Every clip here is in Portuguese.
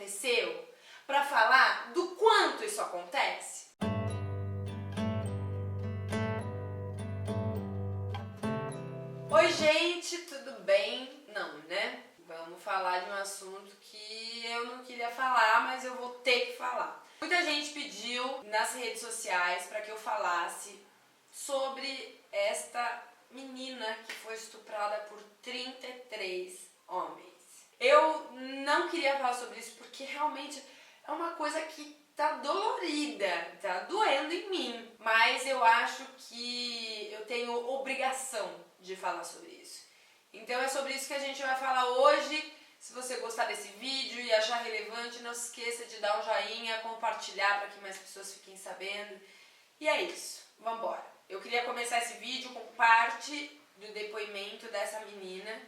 aconteceu para falar do quanto isso acontece? Oi gente, tudo bem? Não, né? Vamos falar de um assunto que eu não queria falar, mas eu vou ter que falar. Muita gente pediu nas redes sociais para que eu falasse sobre esta menina que foi estuprada por 33 homens. Eu não queria falar sobre isso porque realmente é uma coisa que tá dolorida, tá doendo em mim. Mas eu acho que eu tenho obrigação de falar sobre isso. Então é sobre isso que a gente vai falar hoje. Se você gostar desse vídeo e achar relevante, não se esqueça de dar um joinha, compartilhar para que mais pessoas fiquem sabendo. E é isso, vamos embora. Eu queria começar esse vídeo com parte do depoimento dessa menina,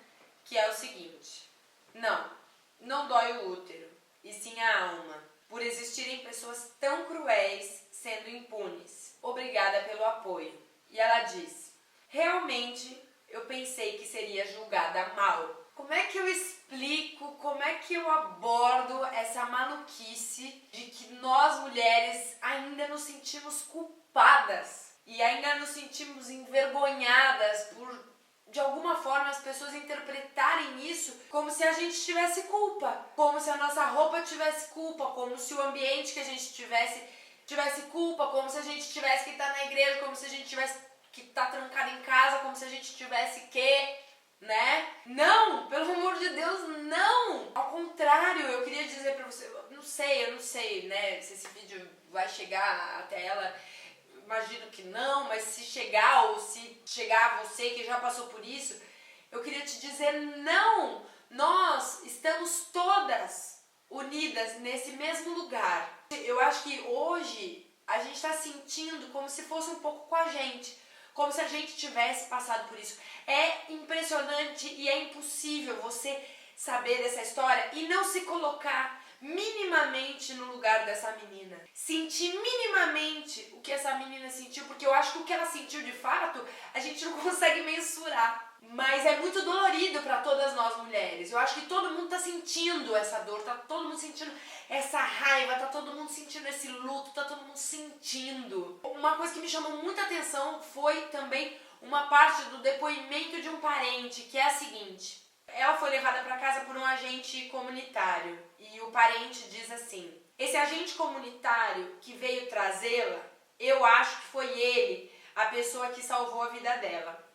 que é o seguinte: não dói o útero, e sim a alma, por existirem pessoas tão cruéis sendo impunes. Obrigada pelo apoio. E ela diz: realmente eu pensei que seria julgada mal. Como é que eu explico, como é que eu abordo essa maluquice de que nós mulheres ainda nos sentimos culpadas e ainda nos sentimos envergonhadas por, de alguma forma, as pessoas interpretarem isso como se a gente tivesse culpa, como se a nossa roupa tivesse culpa, como se o ambiente que a gente tivesse culpa, como se a gente tivesse que estar na igreja, como se a gente tivesse que estar trancado em casa, como se a gente tivesse que, né? Não, pelo amor de Deus, não! Ao contrário, eu queria dizer pra você, eu não sei, né, se esse vídeo vai chegar até ela. Imagino que não, mas se chegar ou se chegar a você que já passou por isso, eu queria te dizer não! Nós estamos todas unidas nesse mesmo lugar. Eu acho que hoje a gente está sentindo como se fosse um pouco com a gente, como se a gente tivesse passado por isso. É impressionante e é impossível você saber dessa história e não se colocar minimamente no lugar dessa menina. Sentir minimamente o que essa menina sentiu, porque eu acho que o que ela sentiu de fato, a gente não consegue mensurar. Mas é muito dolorido para todas nós mulheres. Eu acho que todo mundo tá sentindo essa dor, tá todo mundo sentindo essa raiva, tá todo mundo sentindo esse luto, tá todo mundo sentindo. Uma coisa que me chamou muita atenção foi também uma parte do depoimento de um parente, que é a seguinte: ela foi levada para casa por um agente comunitário e o parente diz assim: esse agente comunitário que veio trazê-la, eu acho que foi ele a pessoa que salvou a vida dela,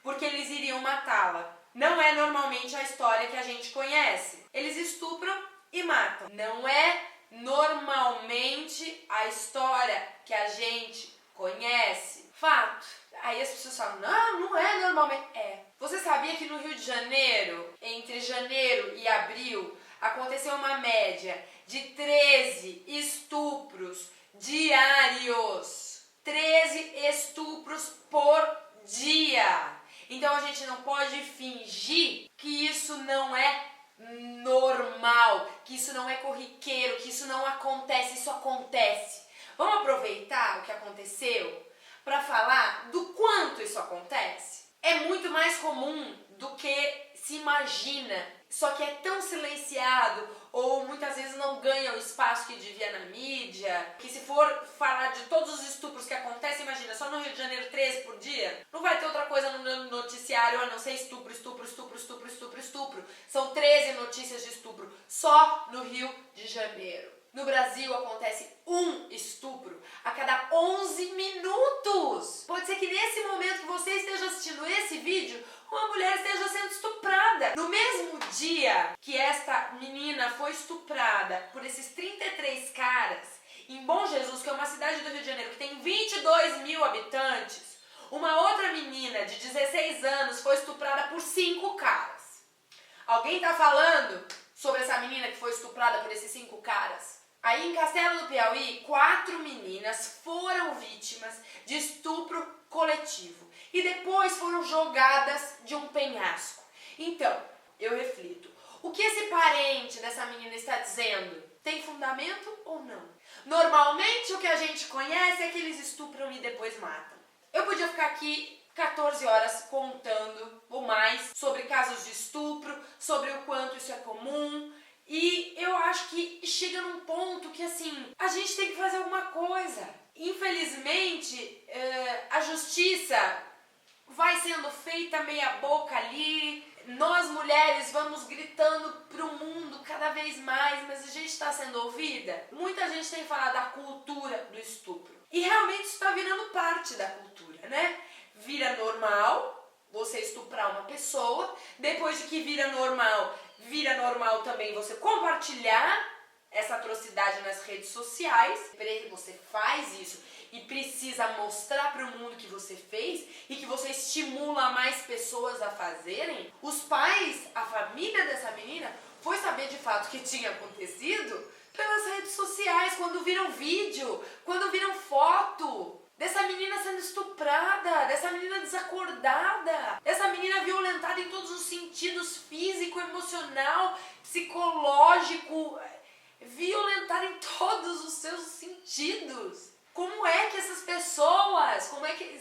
porque eles iriam matá-la. Não é normalmente a história que a gente conhece. Eles estupram e matam. Não é normalmente a história que a gente conhece. Fato. Aí as pessoas falam: não é normalmente. É. Você sabia que no Rio de Janeiro, entre janeiro e abril, aconteceu uma média de 13 estupros diários? 13 estupros por dia. Então a gente não pode fingir que isso não é normal, que isso não é corriqueiro, que isso não acontece. Isso acontece. Vamos aproveitar o que aconteceu para falar do quanto isso acontece? É muito mais comum do que se imagina, só que é tão silenciado ou muitas vezes não ganha o espaço que devia na mídia, que se for falar de todos os estupros que acontecem, imagina, só no Rio de Janeiro 13 por dia, não vai ter outra coisa no noticiário a não ser estupro, estupro, estupro, estupro, estupro, estupro. São 13 notícias de estupro só no Rio de Janeiro. No Brasil acontece um estupro a cada 11 minutos. Pode ser que nesse momento que você esteja assistindo esse vídeo, uma mulher esteja sendo estuprada. No mesmo dia que esta menina foi estuprada por esses 33 caras, em Bom Jesus, que é uma cidade do Rio de Janeiro que tem 22 mil habitantes, uma outra menina de 16 anos foi estuprada por 5 caras. Alguém tá falando sobre essa menina que foi estuprada por esses 5 caras? Aí em Castelo do Piauí, 4 meninas foram vítimas de estupro coletivo e depois foram jogadas de um penhasco. Então, eu reflito, o que esse parente dessa menina está dizendo tem fundamento ou não? Normalmente o que a gente conhece é que eles estupram e depois matam. Eu podia ficar aqui 14 horas contando ou mais sobre casos de estupro, sobre o quanto isso é comum. E eu acho que chega num ponto que, assim, a gente tem que fazer alguma coisa. Infelizmente, a justiça vai sendo feita meia boca ali. Nós, mulheres, vamos gritando pro mundo cada vez mais, mas a gente está sendo ouvida. Muita gente tem falado da cultura do estupro. E realmente isso está virando parte da cultura, né? Vira normal você estuprar uma pessoa. Depois de que vira normal também você compartilhar essa atrocidade nas redes sociais. Você faz isso e precisa mostrar para o mundo que você fez e que você estimula mais pessoas a fazerem. Os pais, a família dessa menina, foi saber de fato o que tinha acontecido pelas redes sociais, quando viram vídeo, quando viram foto dessa menina sendo estuprada, dessa menina desacordada, dessa menina violentada em todos os sentidos, físico, emocional, psicológico, violentada em todos os seus sentidos. Como é que essas pessoas,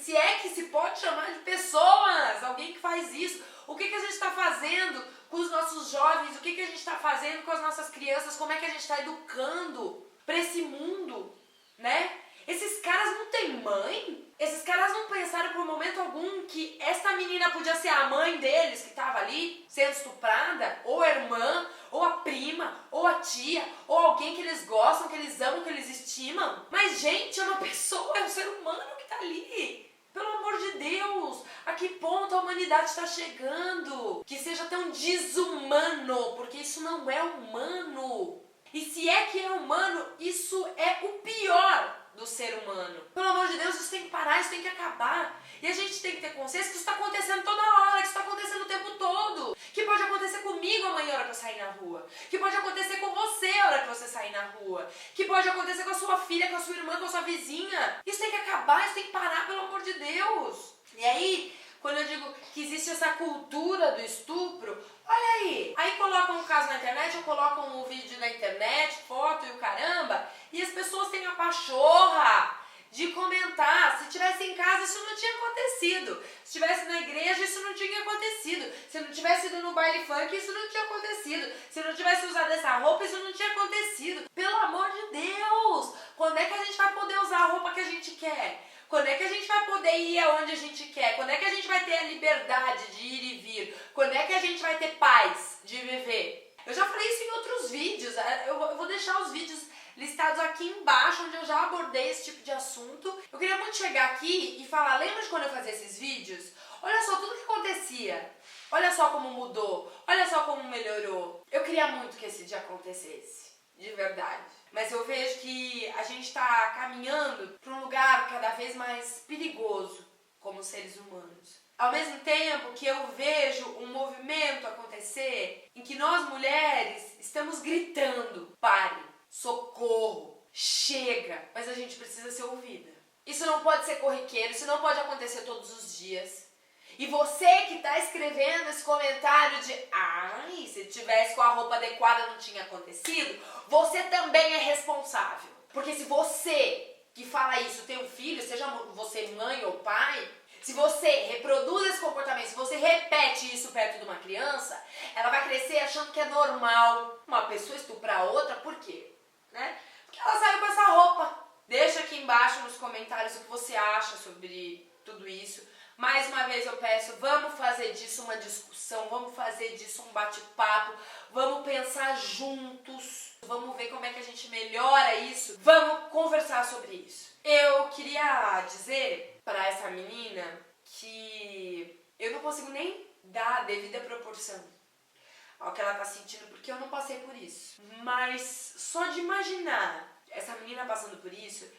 se é que se pode chamar de pessoas, alguém que faz isso, o que a gente está fazendo com os nossos jovens, o que a gente está fazendo com as nossas crianças, como é que a gente está educando para esse mundo, né? Esses caras não têm mãe? Esses caras não pensaram por momento algum que essa menina podia ser a mãe deles que estava ali sendo estuprada? Ou a irmã, ou a prima, ou a tia, ou alguém que eles gostam, que eles amam, que eles estimam? Mas, gente, é uma pessoa, é um ser humano que está ali. Pelo amor de Deus, a que ponto a humanidade está chegando? Que seja tão desumano, porque isso não é humano. E se é que é humano, isso é o pior do ser humano. Pelo amor de Deus, isso tem que parar, isso tem que acabar. E a gente tem que ter consciência que isso está acontecendo toda hora, que isso está acontecendo o tempo todo. Que pode acontecer comigo amanhã, a hora que eu sair na rua. Que pode acontecer com você, a hora que você sair na rua. Que pode acontecer com a sua filha, com a sua irmã, com a sua vizinha. Isso tem que acabar, isso tem que parar, pelo amor de Deus. E aí, quando eu digo que existe essa cultura do estupro, olha aí. Aí colocam um caso na internet, ou colocam um vídeo na internet, foto e o caramba, e as pessoas têm a pachorra de comentar. Se tivesse em casa, isso não tinha acontecido. Se tivesse na igreja, isso não tinha acontecido. Se não tivesse ido no baile funk, isso não tinha acontecido. Se não tivesse usado essa roupa, isso não tinha acontecido. Pelo amor de Deus! Quando é que a gente vai poder usar a roupa que a gente quer? Quando é que a gente vai poder ir aonde a gente quer? Quando é que a gente vai ter a liberdade de ir e vir? Quando é que a gente vai ter paz de viver? Eu já falei isso em outros vídeos. Eu vou deixar os vídeos listados aqui embaixo, onde eu já abordei esse tipo de assunto. Eu queria muito chegar aqui e falar, lembra de quando eu fazia esses vídeos? Olha só tudo que acontecia. Olha só como mudou. Olha só como melhorou. Eu queria muito que esse dia acontecesse. De verdade. Mas eu vejo que a gente está caminhando para um lugar cada vez mais perigoso como seres humanos. Ao mesmo tempo que eu vejo um movimento acontecer em que nós mulheres estamos gritando, pare, socorro, chega, mas a gente precisa ser ouvida. Isso não pode ser corriqueiro, isso não pode acontecer todos os dias. E você que está escrevendo esse comentário de ai, se tivesse com a roupa adequada não tinha acontecido, você também é responsável. Porque se você que fala isso tem um filho, seja você mãe ou pai, se você reproduz esse comportamento, se você repete isso perto de uma criança, ela vai crescer achando que é normal uma pessoa estuprar outra. Por quê? Né? Porque ela saiu com essa roupa. Deixa aqui embaixo nos comentários o que você acha sobre tudo isso. Mais uma vez eu peço, vamos fazer disso uma discussão, vamos fazer disso um bate-papo, vamos pensar juntos, vamos ver como é que a gente melhora isso, vamos conversar sobre isso. Eu queria dizer para essa menina que eu não consigo nem dar a devida proporção ao que ela tá sentindo, porque eu não passei por isso. Mas só de imaginar essa menina passando por isso,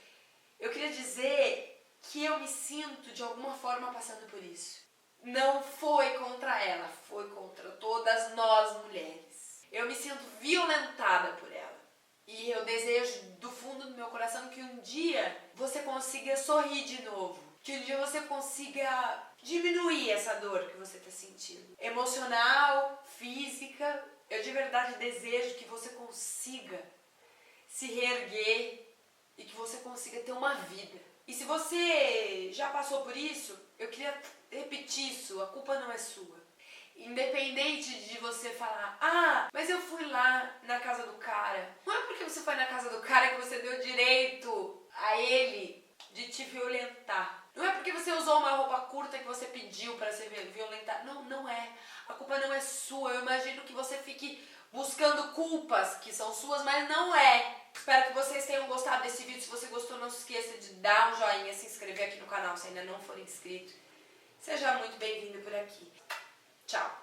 eu queria dizer que eu me sinto de alguma forma passando por isso. Não foi contra ela, foi contra todas nós mulheres. Eu me sinto violentada por ela. E eu desejo do fundo do meu coração que um dia você consiga sorrir de novo. Que um dia você consiga diminuir essa dor que você está sentindo. Emocional, física. Eu de verdade desejo que você consiga se reerguer e que você consiga ter uma vida. E se você já passou por isso, eu queria repetir isso, a culpa não é sua. Independente de você falar, ah, mas eu fui lá na casa do cara. Não é porque porque você foi na casa do cara que você deu direito a ele de te violentar. Não é porque você usou uma roupa curta que você pediu pra ser violentar. Não, não é. A culpa não é sua. Eu imagino que você fique buscando culpas que são suas, mas não é. Espero que vocês tenham gostado desse vídeo. Se você gostou, não se esqueça de dar um joinha, se inscrever aqui no canal se ainda não for inscrito. Seja muito bem-vindo por aqui. Tchau.